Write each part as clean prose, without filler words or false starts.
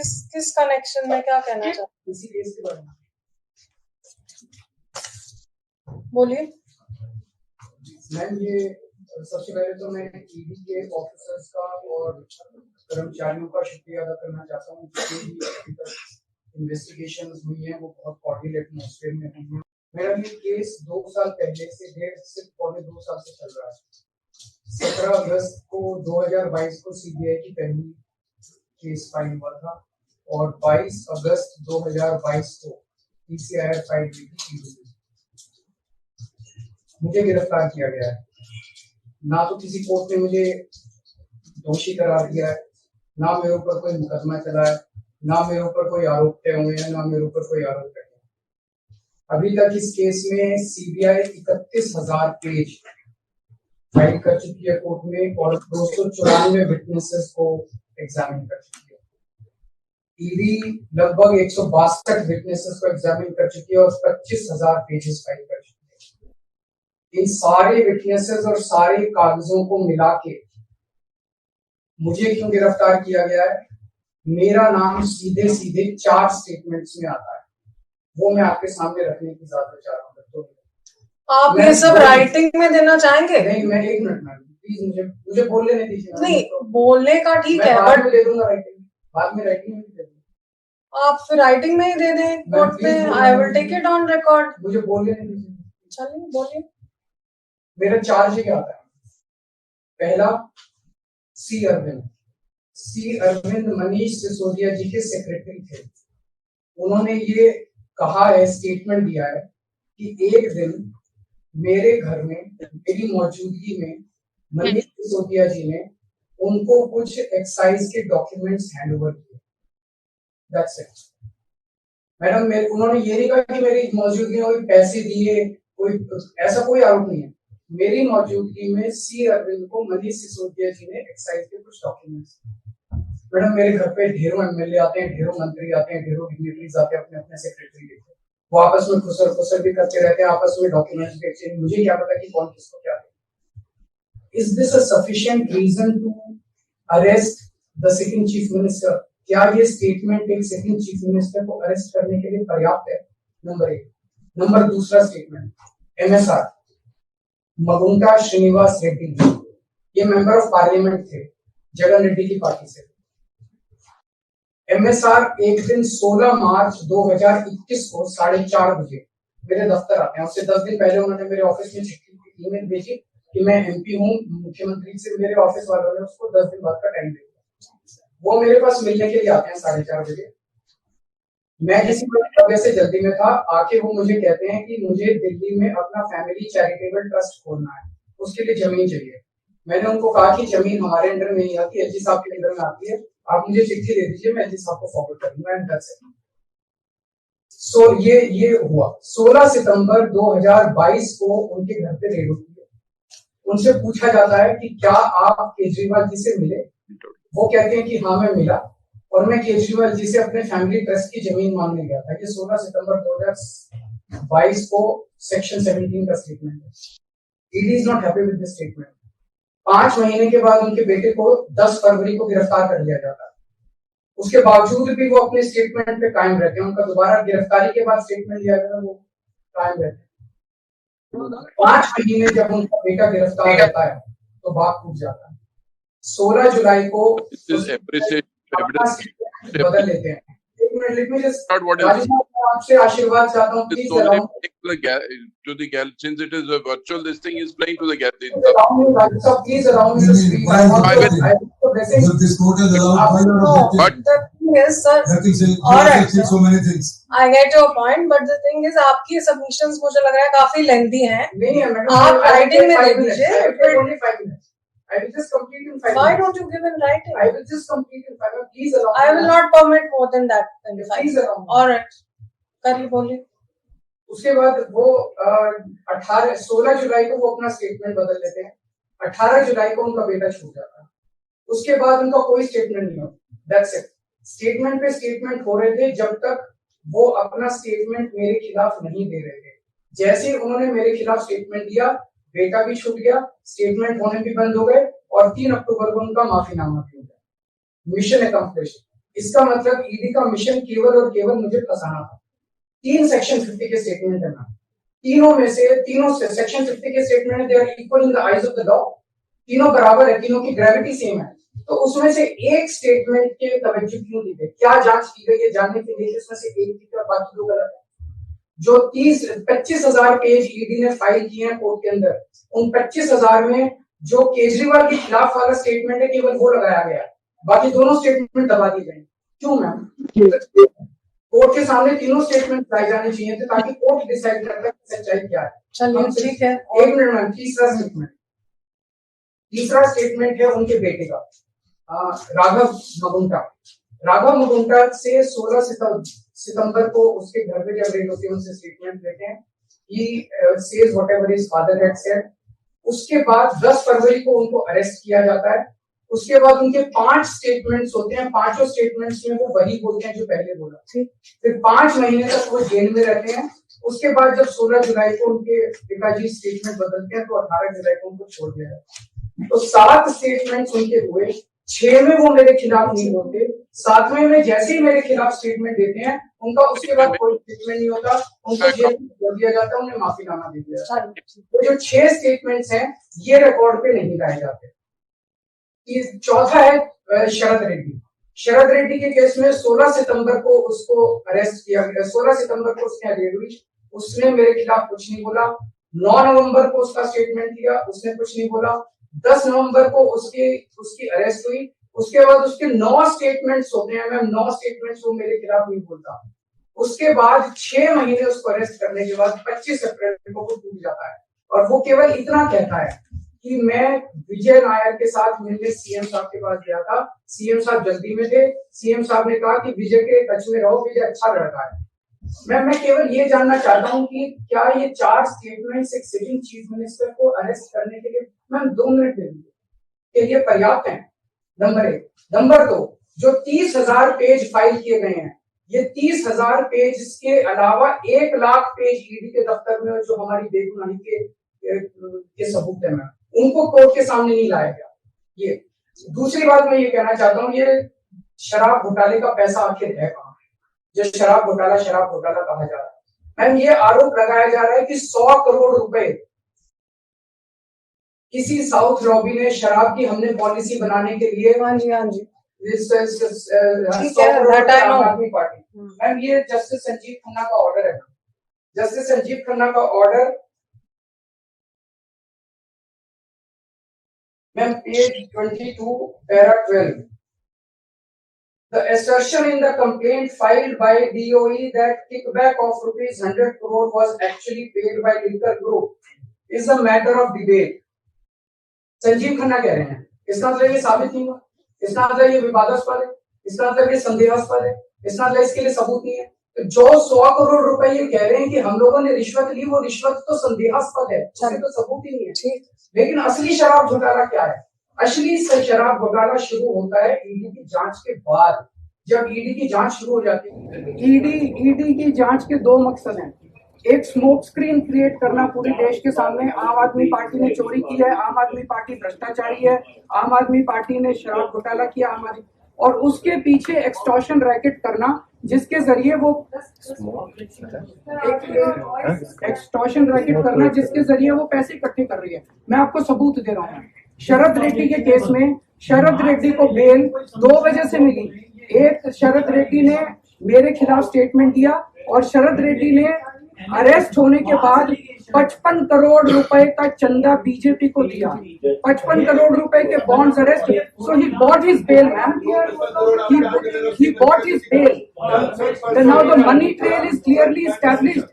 किस कनेक्शन में क्या कहना चाहते इसी केस के बारे में बोलिए। मैम, ये सबसे पहले तो मैं ईडी के ऑफिसर्स का और कर्मचारियों का शुक्रिया अदा करना चाहता हूँ जो इन्वेस्टिगेशंस हुई हैं वो बहुत कॉर्डियल एटमॉस्फेयर में हुई हैं। मेरा ये केस 2 साल पहले से पौने 2 साल से चल रहा है। 17 अगस्त को 2022 को सीबीआई की पहली केस फाइल हुआ था और 22 अगस्त 2022 को पीसीआर फाइल हुई थी। मुझे गिरफ्तार किया गया है। ना तो किसी कोर्ट ने मुझे दोषी करार दिया है, ना मेरे ऊपर कोई मुकदमा चला है, ना मेरे ऊपर कोई आरोप तय हुए हैं, ना मेरे ऊपर कोई आरोप तय है। अभी तक इस केस में सीबीआई 31,000 पेज फाइल कर चुकी है कोर्ट में और 294 विटनेसेस को एग्जामिन कर चुकी है। ईडी लगभग 162 विटनेसेस को एग्जामिन कर चुकी है और 25,000 पेजेस फाइल कर चुकी है। इन सारे विटनेसेस और सारे कागजों को मिला के मुझे क्यों गिरफ्तार किया गया है? मेरा नाम सीधे सीधे 4 स्टेटमेंट्स में आता है, वो मैं आपके सामने रखने की ज्यादा चाह रहा हूँ। तो आप ये सब राइटिंग में देना चाहेंगे? नहीं, मैं 1 मिनट मैम प्लीज मुझे बोलने नहीं दीजिए। नहीं, बोलने का ठीक है, बाद में दे दूंगा राइटिंग, बाद में राइटिंग में दे दूंगा। आप फिर राइटिंग में ही दे दें कोर्ट में। I will take it on record. मुझे बोलने नहीं दीजिए। चलिए बोलिए। मेरा चार्ज क्या आता है? पहला, सी अरविंद मनीष सिसोदिया जी के सेक्रेटरी थे। उन्होंने ये कहा है, स्टेटमेंट दिया है कि एक दिन मेरे घर में मेरी मौजूदगी में मनीष सिसोदिया जी ने उनको कुछ एक्साइज के डॉक्यूमेंट्स हैंड ओवर किए। That's it madam. उन्होंने ये नहीं कहा कि मेरी मौजूदगी में पैसे दिए, कोई ऐसा कोई आरोप नहीं है। मेरी मौजूदगी में सी अरविंद को मनीष सिसोदिया जी ने एक्साइज के कुछ डॉक्यूमेंट्स। मैडम, मेरे घर पे ढेरों एमएलए आते हैं, ढेरों मंत्री आते हैं, ढेरों डिग्निटरीज आते हैं, अपने अपने सेक्रेटरी लेते हैं। वो आपस में खुसर भी करते रहते हैं, आपस में डॉक्यूमेंट्स भी एक्सचेंज। मुझे क्या पता कि कौन किसको क्या दे। Is this a sufficient reason to arrest the sitting chief minister? क्या ये स्टेटमेंट एक सिटिंग चीफ मिनिस्टर को अरेस्ट करने के लिए पर्याप्त है? नंबर 1। नंबर दूसरा स्टेटमेंट, एमएसआर मगुंटा श्रीनिवास रेड्डी, ये मेंबर ऑफ पार्लियामेंट थे जगन रेड्डी की पार्टी से। एमएसआर एक दिन 16 मार्च 2021 को 4:30 बजे मेरे दफ्तर आते हैं। उससे 10 दिन पहले उन्होंने मेरे ऑफिस में चिट्ठी ईमेल भेजी कि मैं एमपी हूँ। मुख्यमंत्री से मेरे ऑफिस वालों ने उसको 10 दिन बाद का टाइम दिया। वो मेरे पास मिलने के लिए आते हैं 4:30 बजे। मैं किसी वजह से जल्दी में था। आके वो मुझे कहते हैं कि मुझे दिल्ली में अपना फैमिली चैरिटेबल ट्रस्ट खोलना है, उसके लिए जमीन चाहिए। मैंने उनको कहा कि जमीन हमारे अंडर में नहीं आती, एलजी साहब के अंडर में आती है। आप मुझे चिट्ठी दे दीजिए, मैं एलजी साहब को फॉरवर्ड कर दूंगा। And that's it. सो ये हुआ 16 सितंबर 2022 को उनके घर पे रेड होती है। उनसे पूछा जाता है कि क्या आप केजरीवाल जी से मिले? वो कहते हैं कि हाँ मैं मिला और मैं केजरीवाल जी से अपने फैमिली ट्रस्ट की जमीन मांगने गया था। ये 16 सितंबर 2022 को सेक्शन 17 का स्टेटमेंट है। ED is not happy with this statement. 5 महीने के बाद उनके बेटे को 10 फरवरी को गिरफ्तार कर लिया जाता है। उसके बावजूद भी वो अपने स्टेटमेंट पे कायम रहते हैं। उनका दोबारा गिरफ्तारी के बाद स्टेटमेंट लिया गया, वो कायम रहते हैं। 5 महीने जब उनका बेटा गिरफ्तार रहता है तो बात टूट जाता है। 16 जुलाई को बदल लेते हैं। एक मिनट, लेट मी जस्ट आपसे आशीर्वाद चाहता हूं please allow to the gal since it is a virtual this thing is playing to the gal please allow me to speak. This court is allowed but the thing is sir, all right, so many things. I get your point, but the thing is आपकी submissions मुझे लग रहा है काफी lengthy हैं। नहीं है madam, आप writing में दे दीजिए। only 5 minutes. I will just complete in 5 minutes. Why don't you give in writing? I will just complete in 5 minutes. Please allow me. I will not permit more than that. Please allow me. All right. करिए, बोलिए। उसके बाद वो 16 जुलाई को वो अपना statement बदल लेते हैं। 18 जुलाई को उनका बेटा छूट जाता है। उसके बाद उनका कोई स्टेटमेंट नहीं होता। That's it. स्टेटमेंट पे स्टेटमेंट हो रहे थे जब तक वो अपना स्टेटमेंट मेरे खिलाफ नहीं दे रहे थे। जैसे ही उन्होंने मेरे खिलाफ स्टेटमेंट दिया, बेटा भी छूट गया, स्टेटमेंट होने भी बंद हो गए और 3 अक्टूबर को उनका माफीनामा भी हो गया। Mission accomplished. इसका मतलब ईडी का मिशन केवल और केवल मुझे फंसाना था। 3 सेक्शन 50 के स्टेटमेंट है मैम, तीनों से सेक्शन 50 के statement they are equal in the eyes of the law, तीनों बराबर है, तीनों की ग्रेविटी सेम है। तो उसमें से एक स्टेटमेंट के तवज्जो क्यों दी गई, क्या जांच की गई है जानने के लिए इसमें से एक की तरफ बाकी दो गलत है। जो 25,000 पेज ईडी ने फाइल किए हैं कोर्ट के अंदर, उन 25,000 में जो केजरीवाल के खिलाफ वाला स्टेटमेंट है केवल वो लगाया गया, बाकी दोनों स्टेटमेंट दबा दिए गए। क्यों मैम? कोर्ट के सामने तीनों स्टेटमेंट लाए जाने चाहिए थे ताकि कोर्ट डिसाइड कर ले सच्चाई क्या है। चलिए ठीक है। एक मिनट मैम, तीसरा स्टेटमेंट है उनके बेटे का, राघव मगुंटा से 16 सितंबर को उसके घर पे जब रेड होती है उनसे स्टेटमेंट लेते हैं, he says whatever his father had said। उसके बाद 10 फरवरी को उनको अरेस्ट किया जाता है। उसके बाद उनके 5 स्टेटमेंट्स होते हैं, पांचों स्टेटमेंट्स में वो वही बोलते हैं जो पहले बोला। फिर 5 महीने तक वो जेल में रहते हैं। उसके बाद जब 16 जुलाई को उनके पिताजी स्टेटमेंट बदलते हैं तो 18 जुलाई को उनको छोड़ दिया जाता है। तो 7 स्टेटमेंट्स उनके हुए, 6 में वो मेरे खिलाफ नहीं बोलते, 7वें में जैसे ही मेरे खिलाफ स्टेटमेंट देते हैं उनका उसके बाद कोई स्टेटमेंट नहीं होता, उनको जेल में छोड़ दिया जाता है, उन्हें माफीनामा दे दिया जाता है। तो जो 6 स्टेटमेंट्स हैं ये रिकॉर्ड पे नहीं लाए जाते। चौथा है शरद रेड्डी के केस में 16 सितंबर को उसको अरेस्ट किया गया, 16 सितंबर को उसकी अरेस्ट हुई, उसने मेरे खिलाफ कुछ नहीं बोला। 9 नवंबर को उसका स्टेटमेंट दिया, उसने कुछ नहीं बोला। 10 नवंबर को उसकी अरेस्ट हुई। उसके बाद उसके 9 स्टेटमेंट्स होते हैं मैम, 9 स्टेटमेंट्स वो मेरे खिलाफ नहीं बोलता। उसके बाद 6 महीने उसको अरेस्ट करने के बाद 25 अप्रैल को वो टूट जाता है और वो केवल इतना कहता है कि मैं विजय नायर के साथ मिलने सीएम साहब के पास गया था, सीएम साहब जल्दी में थे, सीएम साहब ने कहा कि विजय के टच में रहो, विजय अच्छा लड़का है। मैं केवल ये जानना चाहता हूँ कि क्या ये 4 स्टेटमेंट्स एक सिटिंग चीफ मिनिस्टर को अरेस्ट करने के लिए मैम 2 मिनट दे दीजिए, ये पर्याप्त है? नंबर 1। नंबर 2, जो 30,000 पेज फाइल किए गए हैं, ये 30,000 पेज के अलावा 1 लाख पेज ईडी के दफ्तर में जो हमारी बेगुनाही के सबूत है मैम, उनको कोर्ट के सामने नहीं लाया गया। ये दूसरी बात मैं ये कहना चाहता हूँ, ये शराब घोटाले का पैसा आखिर है कहाँ, जो शराब घोटाला कहा जा रहा है। मैम ये आरोप लगाया जा रहा है कि 100 करोड़ रुपए किसी साउथ लॉबी ने शराब की हमने पॉलिसी बनाने के लिए, हाँ जी आम आदमी पार्टी। मैम ये जस्टिस संजीव खन्ना का ऑर्डर है, जस्टिस संजीव खन्ना का order ma'am page 22 para 12। The assertion in the complaint filed by DOE that kickback of ₹100 crore was actually paid by Liquor Group is a matter of debate। Sanjeev Khanna कह रहे हैं, इसका मतलब ये साबित नहीं हुआ, इसका मतलब ये विवादास्पद है, इसका मतलब ये संदेहास्पद है, इसका मतलब इसके लिए सबूत नहीं है। तो जो 100 करोड़ रुपए ये कह रहे हैं कि हम लोगों ने रिश्वत ली, वो रिश्वत तो संदेहास्पद है, उसके तो सबूत ही नहीं है। लेकिन असली शराब घोटाला क्या है? असली शराब घोटाला शुरू होता है ईडी की जांच के बाद। जब ईडी की जांच शुरू हो जाती है, ईडी की जांच के 2 मकसद हैं। एक स्मोक स्क्रीन क्रिएट करना पूरे देश के सामने, आम आदमी पार्टी ने चोरी की है, आम आदमी पार्टी भ्रष्टाचारी है, आम आदमी पार्टी ने शराब घोटाला किया, और उसके पीछे एक्सटॉर्शन रैकेट करना जिसके जरिए वो एक्सटॉर्शन रैकेट करना जिसके जरिए वो पैसे इकट्ठे कर रही है। मैं आपको सबूत दे रहा हूँ। शरद रेड्डी के केस में शरद रेड्डी को बेल 2 वजह से मिली। एक, शरद रेड्डी ने मेरे खिलाफ स्टेटमेंट दिया और शरद रेड्डी ने अरेस्ट होने के बाद 55 करोड़ रुपए का चंदा बीजेपी को दिया। 55 करोड़ रुपए के bonds arrest, so he bought his bail ma'am, he bought his bail। Then now the money trail is clearly established।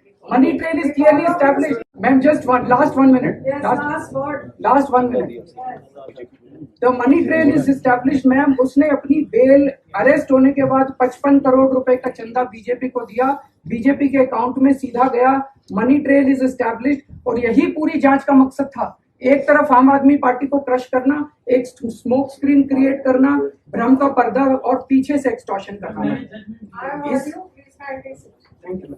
Ma'am, just last 1 minute। Last 1 minute। The money trail is established, ma'am. उसने अपनी bell arrest होने के बाद 55 करोड़ रुपए का चंदा BJP को दिया, बीजेपी के अकाउंट में सीधा गया। मनी ट्रेल इज एस्टैब्लिश्ड और यही पूरी जांच का मकसद था। एक तरफ आम आदमी पार्टी को क्रश करना, एक स्मोक स्क्रीन क्रिएट करना, भ्रम का पर्दा और पीछे से एक्सटॉर्शन करना। Thank you.